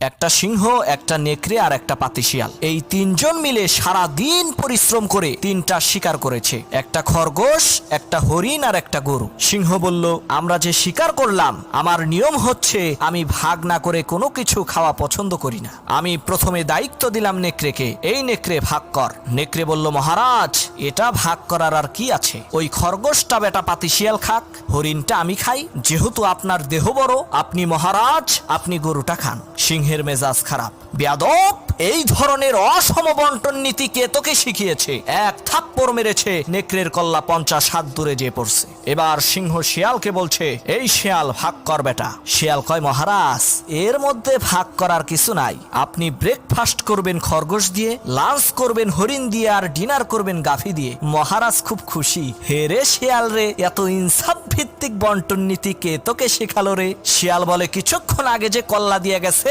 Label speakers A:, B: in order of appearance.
A: একটা সিংহ, একটা নেকড়ে আর একটা পাতিশিয়াল, এই তিনজন মিলে সারা দিন পরিশ্রম করে তিনটা শিকার করেছে, একটা খরগোশ, একটা হরিণ আর একটা গরু। সিংহ বলল, আমরা যে শিকার করলাম, আমার নিয়ম হচ্ছে আমি ভাগ না করে কোনো কিছু খাওয়া পছন্দ করি না। আমি প্রথমে দায়িত্ব দিলাম নেকড়েকে, এই নেকড়ে ভাগ কর। নেকড়ে বলল, মহারাজ এটা ভাগ করার আর কি আছে, ওই খরগোশটা বেটা পাতিশিয়াল খাক, হরিণটা আমি খাই, যেহেতু আপনার দেহ বড়, আপনি মহারাজ, আপনি গরুটা খান। সিংহের মেজাজ খারাপ, বেয়াদব, এই ধরনের অসম বন্টন নীতি কে তোকে শিখিয়েছে? এক থাপ্পড় মেরেছে, নেকড়ের কল্লা 50 হাত দূরে যেয়ে পড়ছে। এবার সিংহ শিয়ালকে বলছে, এই শিয়াল ভাগ কর বেটা। শিয়াল কয়, মহারাজ এর মধ্যে ভাগ করার কিছু নাই, আপনি ব্রেকফাস্ট করবেন খরগোশ দিয়ে, লাঞ্চ করবেন হরিণ দিয়ে, আর ডিনার করবেন গাভী দিয়ে। মহারাজ খুব খুশি। হে রে শিয়াল রে, এত ইনসাফ ভিত্তিক বন্টন নীতি কে তোকে শেখালো রে? শিয়াল বলে, কিছুক্ষণ আগে যে কল্লা দিয়ে গেছে